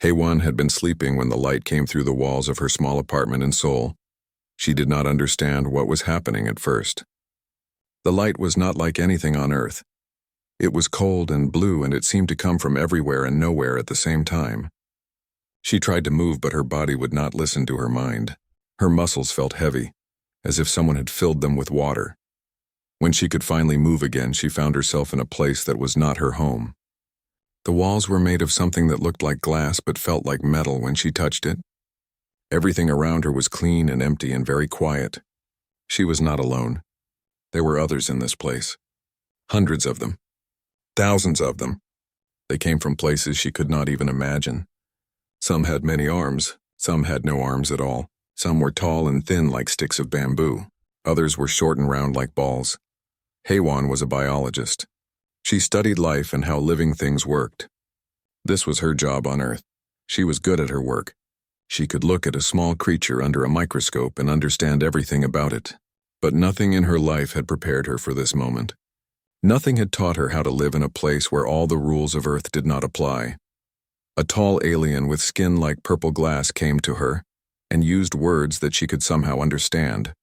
Heywan had been sleeping when the light came through the walls of her small apartment in Seoul. She did not understand what was happening at first. The light was not like anything on Earth. It was cold and blue, and it seemed to come from everywhere and nowhere at the same time. She tried to move, but her body would not listen to her mind. Her muscles felt heavy, as if someone had filled them with water. When she could finally move again, she found herself in a place that was not her home. The walls were made of something that looked like glass but felt like metal when she touched it. Everything around her was clean and empty and very quiet. She was not alone. There were others in this place. Hundreds of them. Thousands of them. They came from places she could not even imagine. Some had many arms, some had no arms at all. Some were tall and thin like sticks of bamboo. Others were short and round like balls. Heywan was a biologist. She studied life and how living things worked. This was her job on Earth. She was good at her work. She could look at a small creature under a microscope and understand everything about it. But nothing in her life had prepared her for this moment. Nothing had taught her how to live in a place where all the rules of Earth did not apply. A tall alien with skin like purple glass came to her and used words that she could somehow understand,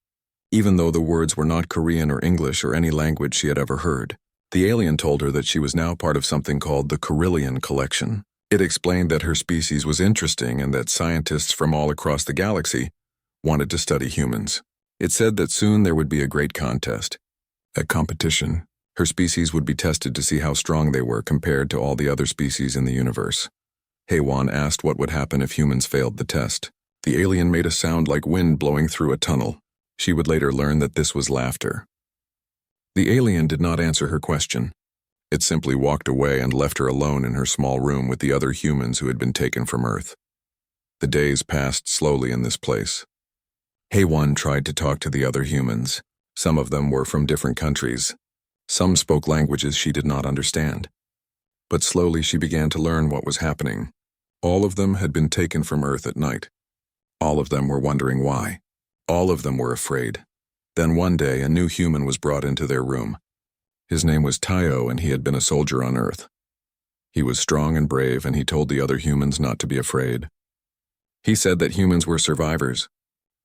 even though the words were not Korean or English or any language she had ever heard. The alien told her that she was now part of something called the Carillion Collection. It explained that her species was interesting and that scientists from all across the galaxy wanted to study humans. It said that soon there would be a great contest, a competition. Her species would be tested to see how strong they were compared to all the other species in the universe. Heywan asked what would happen if humans failed the test. The alien made a sound like wind blowing through a tunnel. She would later learn that this was laughter. The alien did not answer her question. It simply walked away and left her alone in her small room with the other humans who had been taken from Earth. The days passed slowly in this place. Heywan tried to talk to the other humans. Some of them were from different countries. Some spoke languages she did not understand. But slowly she began to learn what was happening. All of them had been taken from Earth at night. All of them were wondering why. All of them were afraid. Then one day a new human was brought into their room. His name was Tayo, and he had been a soldier on Earth. He was strong and brave, and he told the other humans not to be afraid. He said that humans were survivors.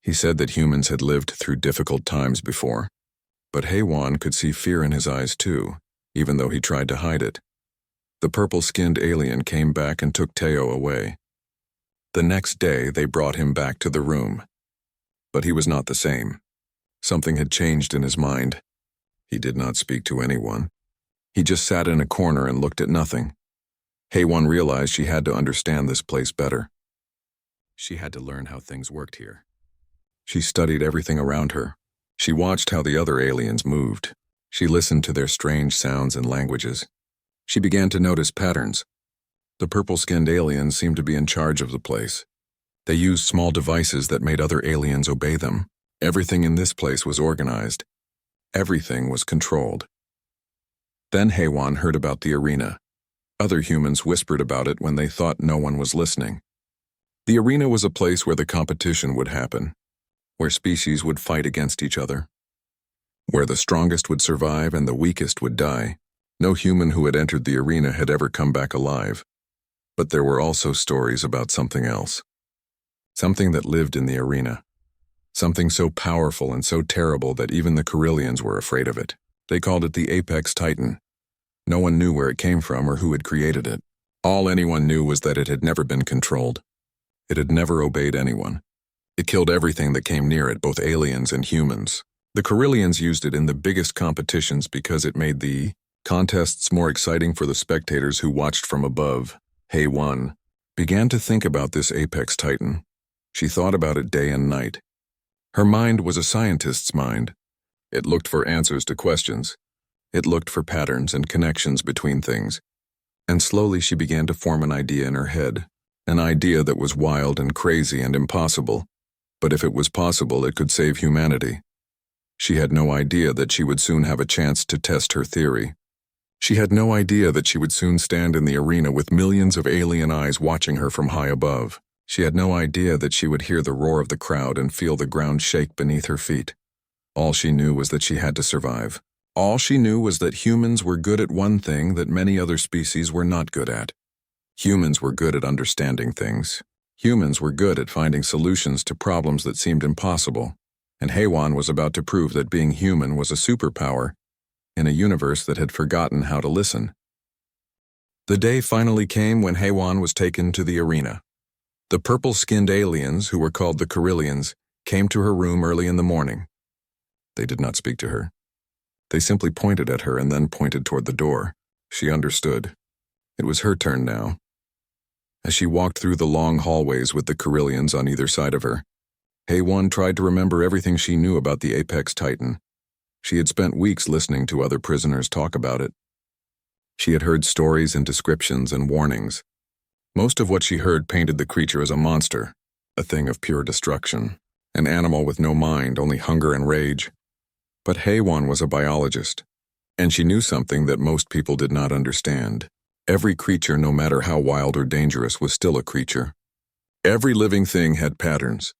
He said that humans had lived through difficult times before. But Heywan could see fear in his eyes too, even though he tried to hide it. The purple-skinned alien came back and took Tayo away. The next day they brought him back to the room. But he was not the same. Something had changed in his mind. He did not speak to anyone. He just sat in a corner and looked at nothing. Heywan realized she had to understand this place better. She had to learn how things worked here. She studied everything around her. She watched how the other aliens moved. She listened to their strange sounds and languages. She began to notice patterns. The purple-skinned aliens seemed to be in charge of the place. They used small devices that made other aliens obey them. Everything in this place was organized. Everything was controlled. Then Heywan heard about the arena. Other humans whispered about it when they thought no one was listening. The arena was a place where the competition would happen, where species would fight against each other, where the strongest would survive and the weakest would die. No human who had entered the arena had ever come back alive. But there were also stories about something else. Something that lived in the arena. Something so powerful and so terrible that even the Carillions were afraid of it. They called it the Apex Titan. No one knew where it came from or who had created it. All anyone knew was that it had never been controlled. It had never obeyed anyone. It killed everything that came near it, both aliens and humans. The Carillions used it in the biggest competitions because it made the contests more exciting for the spectators who watched from above. Heywan began to think about this Apex Titan. She thought about it day and night. Her mind was a scientist's mind. It looked for answers to questions. It looked for patterns and connections between things. And slowly she began to form an idea in her head. An idea that was wild and crazy and impossible. But if it was possible, it could save humanity. She had no idea that she would soon have a chance to test her theory. She had no idea that she would soon stand in the arena with millions of alien eyes watching her from high above. She had no idea that she would hear the roar of the crowd and feel the ground shake beneath her feet. All she knew was that she had to survive. All she knew was that humans were good at one thing that many other species were not good at. Humans were good at understanding things. Humans were good at finding solutions to problems that seemed impossible, and HFY was about to prove that being human was a superpower in a universe that had forgotten how to listen. The day finally came when HFY was taken to the arena. The purple-skinned aliens, who were called the Carillions, came to her room early in the morning. They did not speak to her. They simply pointed at her and then pointed toward the door. She understood. It was her turn now. As she walked through the long hallways with the Carillions on either side of her, HFY tried to remember everything she knew about the Apex Titan. She had spent weeks listening to other prisoners talk about it. She had heard stories and descriptions and warnings. Most of what she heard painted the creature as a monster, a thing of pure destruction, an animal with no mind, only hunger and rage. But HFY was a biologist, and she knew something that most people did not understand. Every creature, no matter how wild or dangerous, was still a creature. Every living thing had patterns.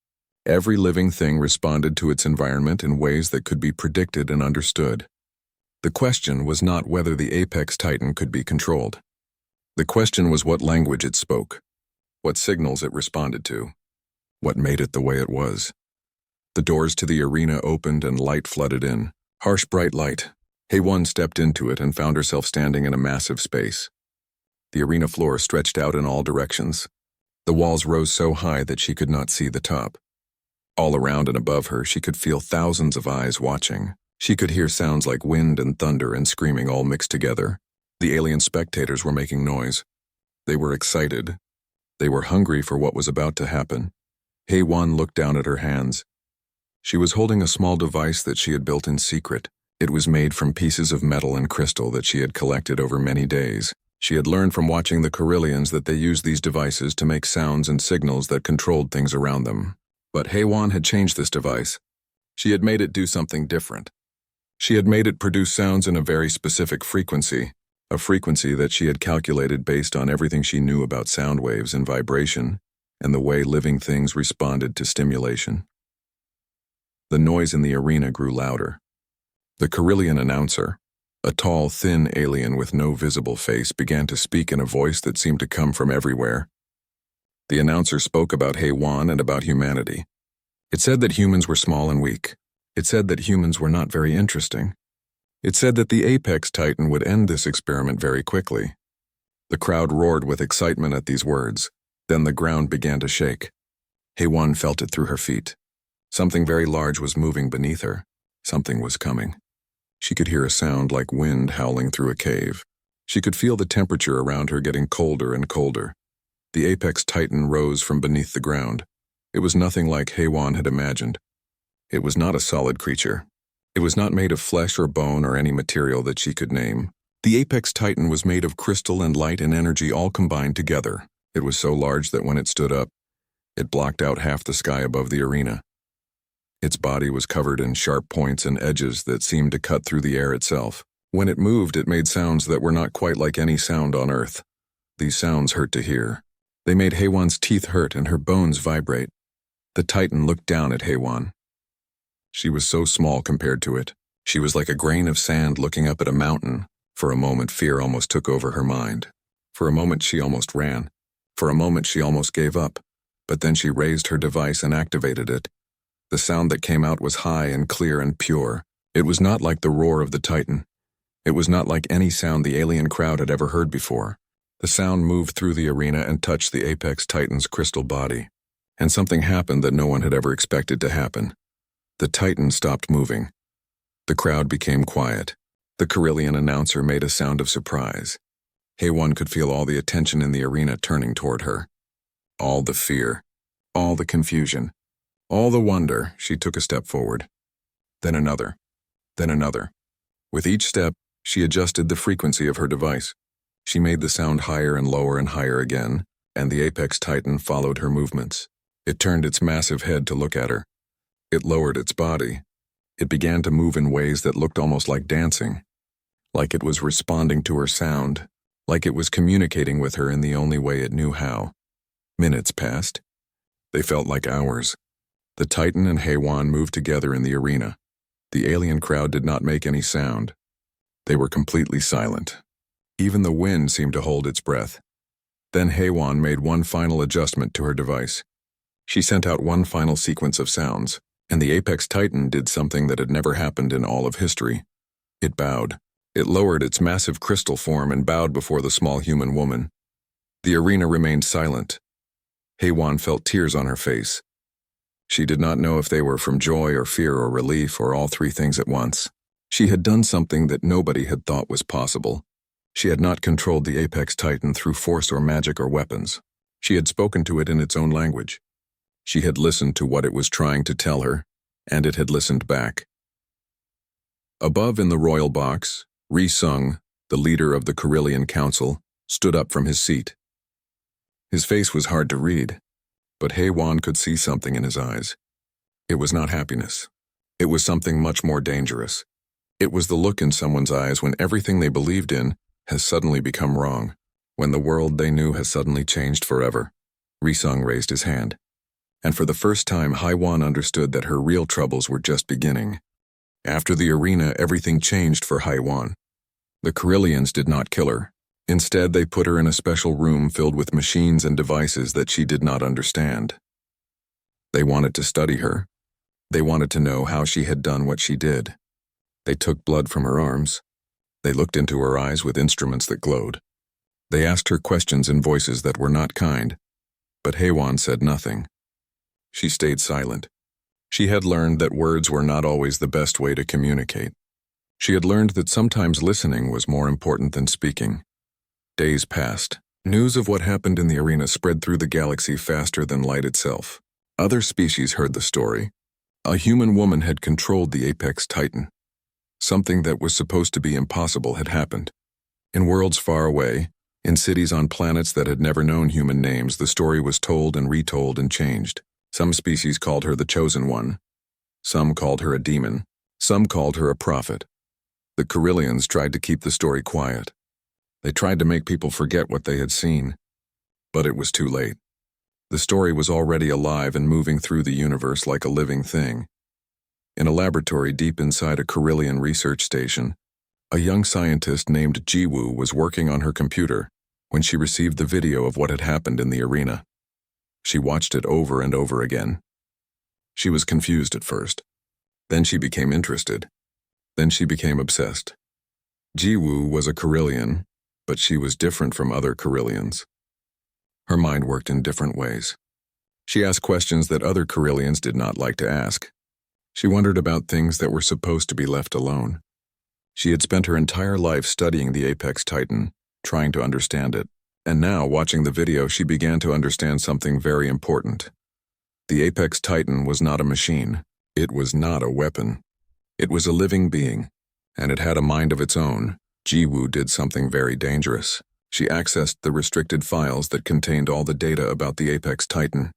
Every living thing responded to its environment in ways that could be predicted and understood. The question was not whether the Apex Titan could be controlled. The question was what language it spoke, what signals it responded to, what made it the way it was. The doors to the arena opened and light flooded in, harsh bright light. HFY stepped into it and found herself standing in a massive space. The arena floor stretched out in all directions. The walls rose so high that she could not see the top. All around and above her, she could feel thousands of eyes watching. She could hear sounds like wind and thunder and screaming all mixed together. The alien spectators were making noise. They were excited. They were hungry for what was about to happen. HFY looked down at her hands. She was holding a small device that she had built in secret. It was made from pieces of metal and crystal that she had collected over many days. She had learned from watching the Carillions that they used these devices to make sounds and signals that controlled things around them. But HFY had changed this device. She had made it do something different. She had made it produce sounds in a very specific frequency, a frequency that she had calculated based on everything she knew about sound waves and vibration, and the way living things responded to stimulation. The noise in the arena grew louder. The Carillion announcer, a tall, thin alien with no visible face, began to speak in a voice that seemed to come from everywhere. The announcer spoke about HFY and about humanity. It said that humans were small and weak. It said that humans were not very interesting. It said that the Apex Titan would end this experiment very quickly. The crowd roared with excitement at these words. Then the ground began to shake. HFY felt it through her feet. Something very large was moving beneath her. Something was coming. She could hear a sound like wind howling through a cave. She could feel the temperature around her getting colder and colder. The Apex Titan rose from beneath the ground. It was nothing like HFY had imagined. It was not a solid creature. It was not made of flesh or bone or any material that she could name. The Apex Titan was made of crystal and light and energy all combined together. It was so large that when it stood up, it blocked out half the sky above the arena. Its body was covered in sharp points and edges that seemed to cut through the air itself. When it moved, it made sounds that were not quite like any sound on Earth. These sounds hurt to hear. They made HFY's teeth hurt and her bones vibrate. The Titan looked down at HFY. She was so small compared to it. She was like a grain of sand looking up at a mountain. For a moment, fear almost took over her mind. For a moment, she almost ran. For a moment, she almost gave up. But then she raised her device and activated it. The sound that came out was high and clear and pure. It was not like the roar of the Titan. It was not like any sound the alien crowd had ever heard before. The sound moved through the arena and touched the Apex Titan's crystal body. And something happened that no one had ever expected to happen. The Titan stopped moving. The crowd became quiet. The Carillion announcer made a sound of surprise. HFY could feel all the attention in the arena turning toward her. All the fear, all the confusion, all the wonder. She took a step forward. Then another. Then another. With each step, she adjusted the frequency of her device. She made the sound higher and lower and higher again, and the Apex Titan followed her movements. It turned its massive head to look at her. It lowered its body. It began to move in ways that looked almost like dancing, like it was responding to her sound, like it was communicating with her in the only way it knew how. Minutes passed. They felt like hours. The Titan and HFY moved together in the arena. The alien crowd did not make any sound. They were completely silent. Even the wind seemed to hold its breath. Then Heywan made one final adjustment to her device. She sent out one final sequence of sounds, and the Apex Titan did something that had never happened in all of history. It bowed. It lowered its massive crystal form and bowed before the small human woman. The arena remained silent. Heywan felt tears on her face. She did not know if they were from joy or fear or relief or all three things at once. She had done something that nobody had thought was possible. She had not controlled the Apex Titan through force or magic or weapons. She had spoken to it in its own language. She had listened to what it was trying to tell her, and it had listened back. Above in the royal box, Sung, the leader of the Carillion Council, stood up from his seat. His face was hard to read, but Heywan could see something in his eyes. It was not happiness. It was something much more dangerous. It was the look in someone's eyes when everything they believed in has suddenly become wrong, when the world they knew has suddenly changed forever. Sung raised his hand, and for the first time Heywan understood that her real troubles were just beginning. After the arena, everything changed for Heywan. The Carillions did not kill her. Instead, they put her in a special room filled with machines and devices that she did not understand. They wanted to study her. They wanted to know how she had done what she did. They took blood from her arms. They looked into her eyes with instruments that glowed. They asked her questions in voices that were not kind, but Heywan said nothing. She stayed silent. She had learned that words were not always the best way to communicate. She had learned that sometimes listening was more important than speaking. Days passed. News of what happened in the arena spread through the galaxy faster than light itself. Other species heard the story. A human woman had controlled the Apex Titan. Something that was supposed to be impossible had happened. In worlds far away, in cities on planets that had never known human names, the story was told and retold and changed. Some species called her the Chosen One. Some called her a demon. Some called her a prophet. The Carillions tried to keep the story quiet. They tried to make people forget what they had seen. But it was too late. The story was already alive and moving through the universe like a living thing. In a laboratory deep inside a Carillion research station, a young scientist named Jiwoo was working on her computer when she received the video of what had happened in the arena. She watched it over and over again. She was confused at first. Then she became interested. Then she became obsessed. Jiwoo was a Carillion, but she was different from other Carillions. Her mind worked in different ways. She asked questions that other Carillions did not like to ask. She wondered about things that were supposed to be left alone. She had spent her entire life studying the Apex Titan, trying to understand it. And now, watching the video, she began to understand something very important. The Apex Titan was not a machine. It was not a weapon. It was a living being, and it had a mind of its own. Jiwoo did something very dangerous. She accessed the restricted files that contained all the data about the Apex Titan.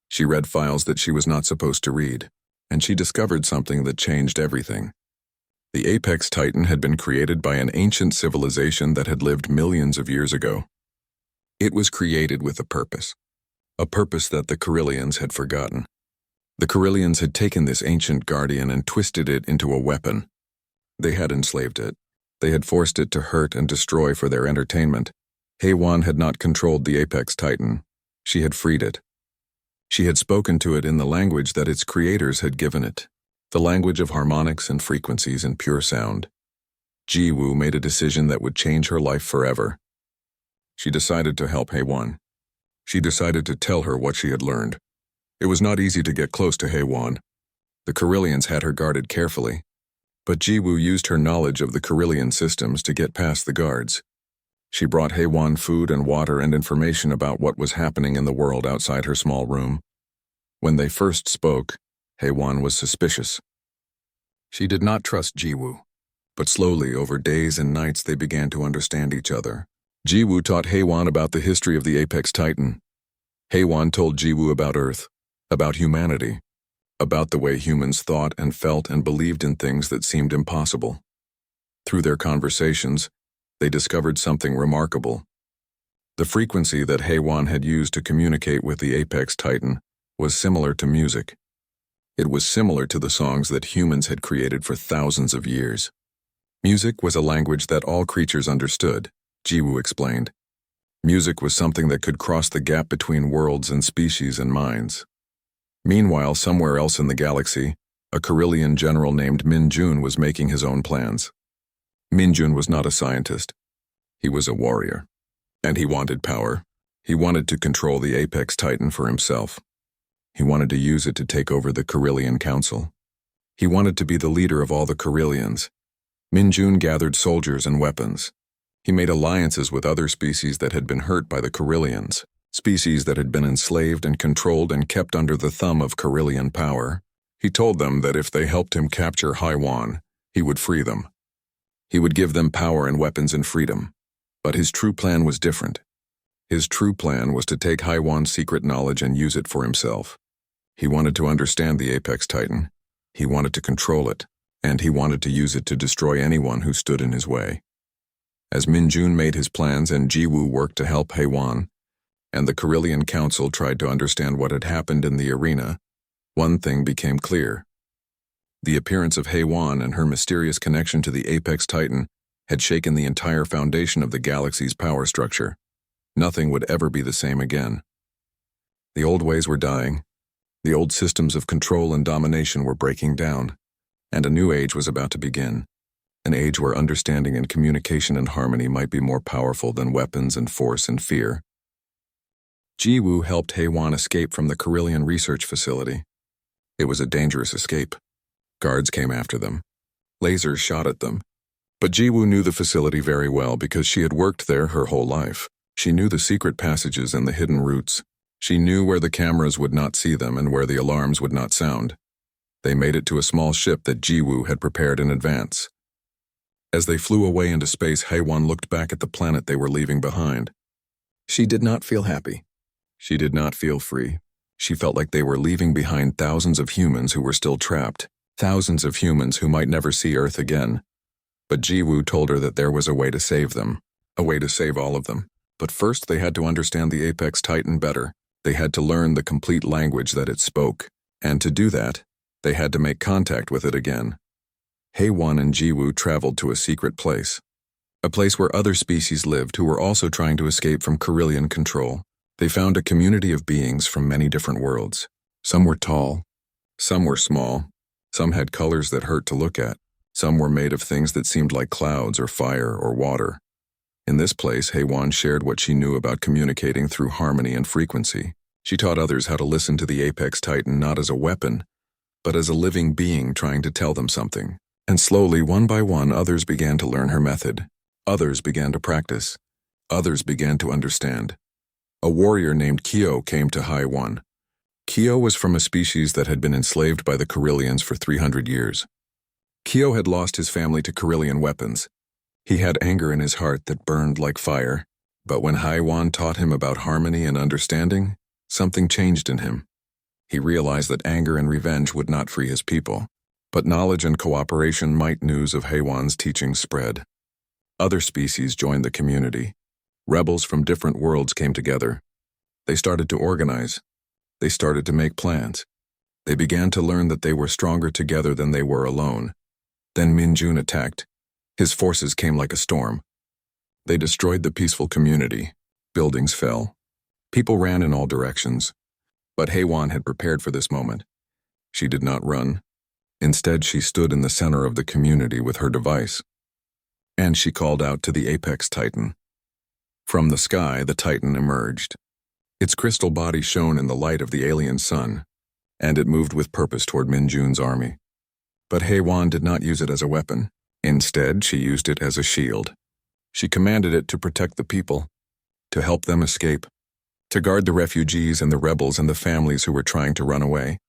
She read files that she was not supposed to read, and she discovered something that changed everything. The Apex Titan had been created by an ancient civilization that had lived millions of years ago. It was created with a purpose that the Carillions had forgotten. The Carillions had taken this ancient guardian and twisted it into a weapon. They had enslaved it. They had forced it to hurt and destroy for their entertainment. Heywan had not controlled the Apex Titan. She had freed it. She had spoken to it in the language that its creators had given it, the language of harmonics and frequencies and pure sound. Jiwoo made a decision that would change her life forever. She decided to help Heywan. She decided to tell her what she had learned. It was not easy to get close to Heywan. The Carillions had her guarded carefully, but Jiwoo used her knowledge of the Carillion systems to get past the guards. She brought Heywan food and water and information about what was happening in the world outside her small room. When they first spoke, Heywan was suspicious. She did not trust Jiwoo, but slowly, over days and nights, they began to understand each other. Jiwoo taught Heywan about the history of the Apex Titan. Heywan told Jiwoo about Earth, about humanity, about the way humans thought and felt and believed in things that seemed impossible. Through their conversations, they discovered something remarkable. The frequency that Heywan had used to communicate with the Apex Titan was similar to music. It was similar to the songs that humans had created for thousands of years. Music was a language that all creatures understood, Jiwoo explained. Music was something that could cross the gap between worlds and species and minds. Meanwhile, somewhere else in the galaxy, a Carillion general named Min Jun was making his own plans. Min Jun was not a scientist. He was a warrior. And he wanted power. He wanted to control the Apex Titan for himself. He wanted to use it to take over the Carillion Council. He wanted to be the leader of all the Carillions. Min Jun gathered soldiers and weapons. He made alliances with other species that had been hurt by the Carillions, species that had been enslaved and controlled and kept under the thumb of Carillion power. He told them that if they helped him capture HFY, he would free them. He would give them power and weapons and freedom. But his true plan was different. His true plan was to take HFY's secret knowledge and use it for himself. He wanted to understand the Apex Titan. He wanted to control it, and he wanted to use it to destroy anyone who stood in his way. As Min Jun made his plans and Jiwoo worked to help HFY, and the Carillion Council tried to understand what had happened in the arena, one thing became clear. The appearance of HFY and her mysterious connection to the Apex Titan had shaken the entire foundation of the galaxy's power structure. Nothing would ever be the same again. The old ways were dying. The old systems of control and domination were breaking down, and a new age was about to begin. An age where understanding and communication and harmony might be more powerful than weapons and force and fear. Jiwoo helped HFY escape from the Carillion research facility. It was a dangerous escape. Guards came after them. Lasers shot at them. But Jiwoo knew the facility very well because she had worked there her whole life. She knew the secret passages and the hidden routes. She knew where the cameras would not see them and where the alarms would not sound. They made it to a small ship that Jiwoo had prepared in advance. As they flew away into space, HFY looked back at the planet they were leaving behind. She did not feel happy. She did not feel free. She felt like they were leaving behind thousands of humans who were still trapped, thousands of humans who might never see Earth again. But Jiwoo told her that there was a way to save them, a way to save all of them. But first they had to understand the Apex Titan better. They had to learn the complete language that it spoke. And to do that, they had to make contact with it again. HFY and Jiwoo traveled to a secret place. A place where other species lived who were also trying to escape from Carillion control. They found a community of beings from many different worlds. Some were tall. Some were small. Some had colors that hurt to look at. Some were made of things that seemed like clouds or fire or water. In this place, HFY shared what she knew about communicating through harmony and frequency. She taught others how to listen to the Apex Titan not as a weapon, but as a living being trying to tell them something. And slowly, one by one, others began to learn her method. Others began to practice. Others began to understand. A warrior named Kyo came to HFY. Kyo was from a species that had been enslaved by the Carillions for 300 years. Kyo had lost his family to Carillion weapons. He had anger in his heart that burned like fire, but when HFY taught him about harmony and understanding, something changed in him. He realized that anger and revenge would not free his people, but knowledge and cooperation might. News of HFY's teachings spread. Other species joined the community. Rebels from different worlds came together. They started to organize. They started to make plans. They began to learn that they were stronger together than they were alone. Then Min Jun attacked. His forces came like a storm. They destroyed the peaceful community. Buildings fell. People ran in all directions. But HFY had prepared for this moment. She did not run. Instead, she stood in the center of the community with her device. And she called out to the Apex Titan. From the sky, the Titan emerged. Its crystal body shone in the light of the alien sun, and it moved with purpose toward Min Jun's army. But HFY did not use it as a weapon. Instead, she used it as a shield. She commanded it to protect the people, to help them escape, to guard the refugees and the rebels and the families who were trying to run away.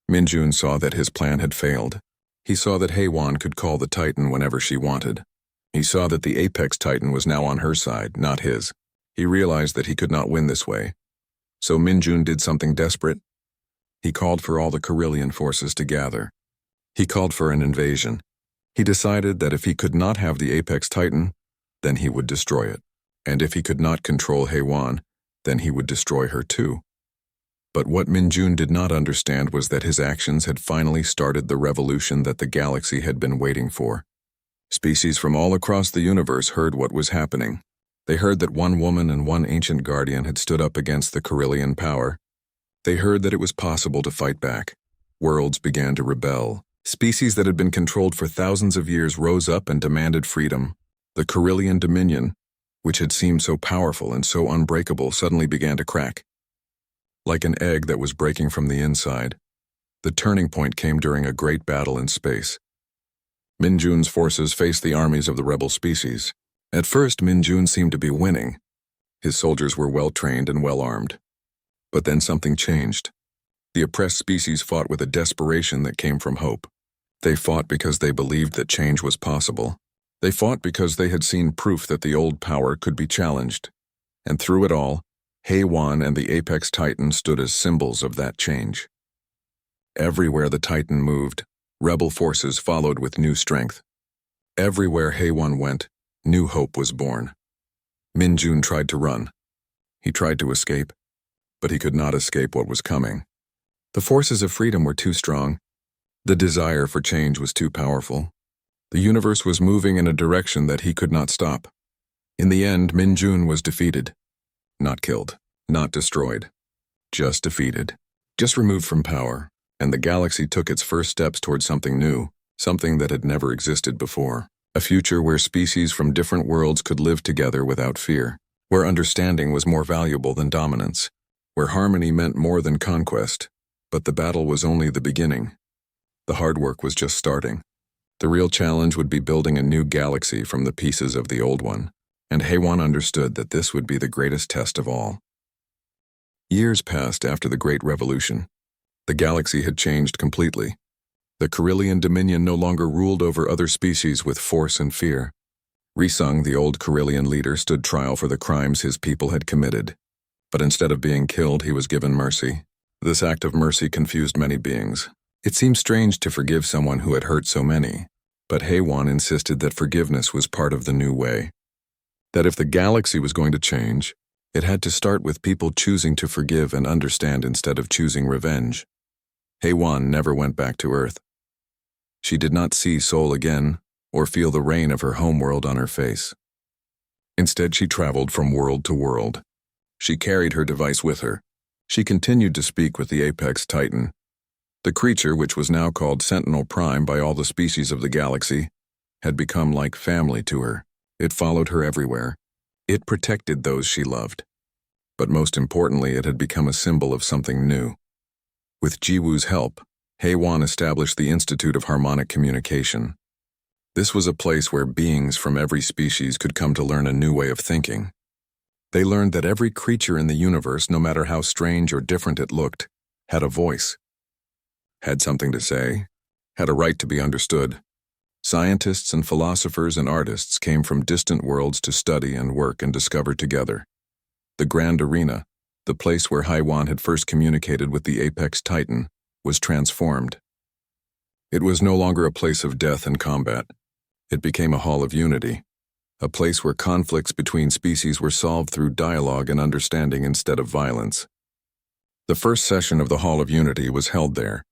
Min Jun saw that his plan had failed. He saw that HFY could call the Titan whenever she wanted. He saw that the Apex Titan was now on her side, not his. He realized that he could not win this way. So Min Jun did something desperate. He called for all the Carillion forces to gather. He called for an invasion. He decided that if he could not have the Apex Titan, then he would destroy it. And if he could not control HFY, then he would destroy her too. But what Min Jun did not understand was that his actions had finally started the revolution that the galaxy had been waiting for. Species from all across the universe heard what was happening. They heard that one woman and one ancient guardian had stood up against the Carillion power. They heard that it was possible to fight back. Worlds began to rebel. Species that had been controlled for thousands of years rose up and demanded freedom. The Carillion dominion, which had seemed so powerful and so unbreakable, suddenly began to crack. Like an egg that was breaking from the inside, the turning point came during a great battle in space. Min Jun's forces faced the armies of the rebel species. At first, Min Jun seemed to be winning. His soldiers were well-trained and well-armed. But then something changed. The oppressed species fought with a desperation that came from hope. They fought because they believed that change was possible. They fought because they had seen proof that the old power could be challenged. And through it all, HFY and the Apex Titan stood as symbols of that change. Everywhere the Titan moved, rebel forces followed with new strength. Everywhere HFY went, new hope was born. Min Jun tried to run. He tried to escape, but he could not escape what was coming. The forces of freedom were too strong. The desire for change was too powerful. The universe was moving in a direction that he could not stop. In the end, Min Jun was defeated. Not killed, not destroyed, just defeated, just removed from power, and the galaxy took its first steps towards something new, something that had never existed before. A future where species from different worlds could live together without fear, where understanding was more valuable than dominance, where harmony meant more than conquest. But the battle was only the beginning. The hard work was just starting. The real challenge would be building a new galaxy from the pieces of the old one, and HFY understood that this would be the greatest test of all. Years passed after the Great Revolution. The galaxy had changed completely. The Carillion dominion no longer ruled over other species with force and fear. Risung, the old Carillion leader, stood trial for the crimes his people had committed. But instead of being killed, he was given mercy. This act of mercy confused many beings. It seemed strange to forgive someone who had hurt so many, but HFY insisted that forgiveness was part of the new way. That if the galaxy was going to change, it had to start with people choosing to forgive and understand instead of choosing revenge. HFY never went back to Earth. She did not see Sol again or feel the rain of her homeworld on her face. Instead, she traveled from world to world. She carried her device with her. She continued to speak with the Apex Titan. The creature, which was now called Sentinel Prime by all the species of the galaxy, had become like family to her. It followed her everywhere. It protected those she loved. But most importantly, it had become a symbol of something new. With Jiwoo's help, HFY established the Institute of Harmonic Communication. This was a place where beings from every species could come to learn a new way of thinking. They learned that every creature in the universe, no matter how strange or different it looked, had a voice, had something to say, had a right to be understood. Scientists and philosophers and artists came from distant worlds to study and work and discover together. The Grand Arena, the place where HFY had first communicated with the Apex Titan, was transformed. It was no longer a place of death and combat. It became a hall of unity, a place where conflicts between species were solved through dialogue and understanding instead of violence. The first session of the Hall of Unity was held there.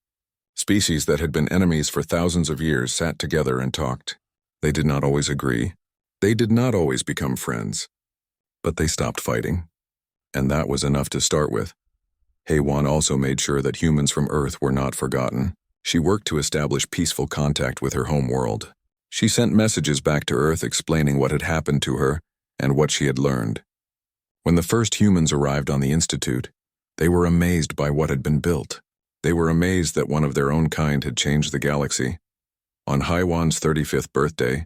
Species that had been enemies for thousands of years sat together and talked. They did not always agree. They did not always become friends. But they stopped fighting. And that was enough to start with. HFY also made sure that humans from Earth were not forgotten. She worked to establish peaceful contact with her home world. She sent messages back to Earth explaining what had happened to her and what she had learned. When the first humans arrived on the Institute, they were amazed by what had been built. They were amazed that one of their own kind had changed the galaxy. On HFY's 35th birthday,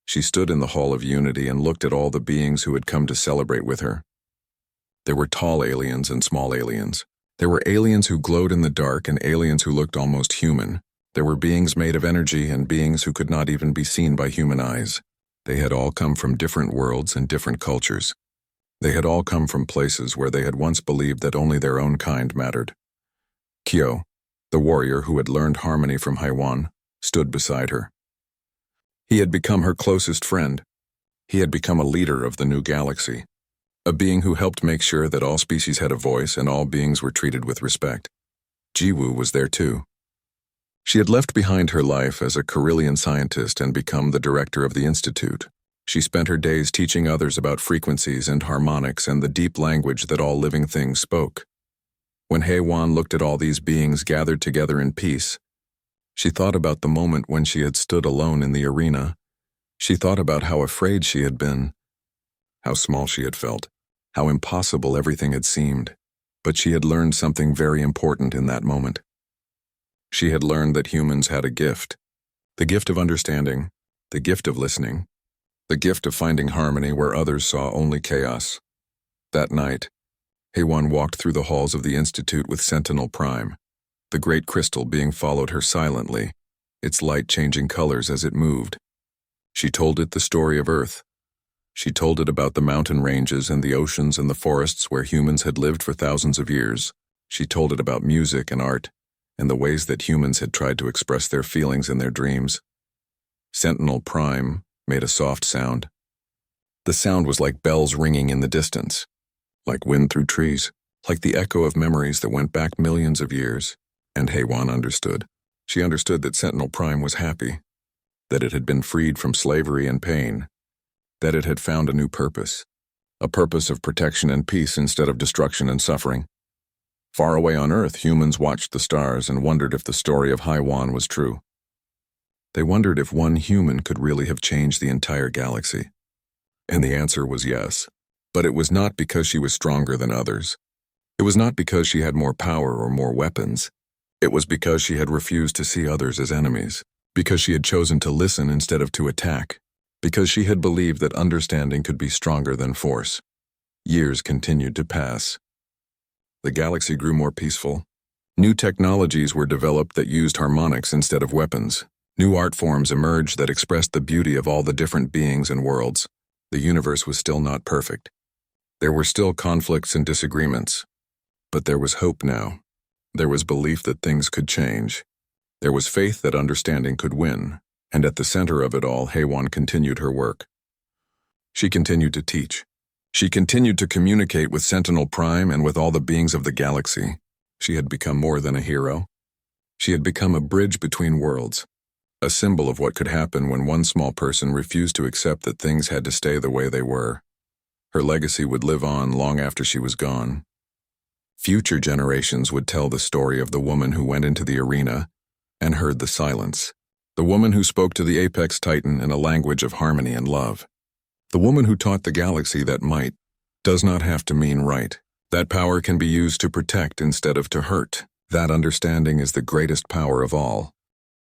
she stood in the Hall of Unity and looked at all the beings who had come to celebrate with her. There were tall aliens and small aliens. There were aliens who glowed in the dark and aliens who looked almost human. There were beings made of energy and beings who could not even be seen by human eyes. They had all come from different worlds and different cultures. They had all come from places where they had once believed that only their own kind mattered. Kyo, the warrior who had learned harmony from HFY, stood beside her. He had become her closest friend. He had become a leader of the new galaxy, a being who helped make sure that all species had a voice and all beings were treated with respect. Jiwoo was there too. She had left behind her life as a Carillion scientist and become the director of the Institute. She spent her days teaching others about frequencies and harmonics and the deep language that all living things spoke. When HFY looked at all these beings gathered together in peace, she thought about the moment when she had stood alone in the arena. She thought about how afraid she had been, how small she had felt, how impossible everything had seemed. But she had learned something very important in that moment. She had learned that humans had a gift. The gift of understanding, the gift of listening, the gift of finding harmony where others saw only chaos. That night, HFY walked through the halls of the Institute with Sentinel Prime, the great crystal being followed her silently, its light changing colors as it moved. She told it the story of Earth. She told it about the mountain ranges and the oceans and the forests where humans had lived for thousands of years. She told it about music and art, and the ways that humans had tried to express their feelings in their dreams. Sentinel Prime made a soft sound. The sound was like bells ringing in the distance, like wind through trees, like the echo of memories that went back millions of years. And HFY understood. She understood that Sentinel Prime was happy, that it had been freed from slavery and pain, that it had found a new purpose, a purpose of protection and peace instead of destruction and suffering. Far away on Earth, humans watched the stars and wondered if the story of HFY was true. They wondered if one human could really have changed the entire galaxy. And the answer was yes. But it was not because she was stronger than others. It was not because she had more power or more weapons. It was because she had refused to see others as enemies, because she had chosen to listen instead of to attack, because she had believed that understanding could be stronger than force. Years continued to pass. The galaxy grew more peaceful. New technologies were developed that used harmonics instead of weapons. New art forms emerged that expressed the beauty of all the different beings and worlds. The universe was still not perfect. There were still conflicts and disagreements. But there was hope now. There was belief that things could change. There was faith that understanding could win. And at the center of it all, HFY continued her work. She continued to teach. She continued to communicate with Sentinel Prime and with all the beings of the galaxy. She had become more than a hero. She had become a bridge between worlds, a symbol of what could happen when one small person refused to accept that things had to stay the way they were. Her legacy would live on long after she was gone. Future generations would tell the story of the woman who went into the arena and heard the silence, the woman who spoke to the apex titan in a language of harmony and love, the woman who taught the galaxy that might does not have to mean right, that power can be used to protect instead of to hurt, that understanding is the greatest power of all.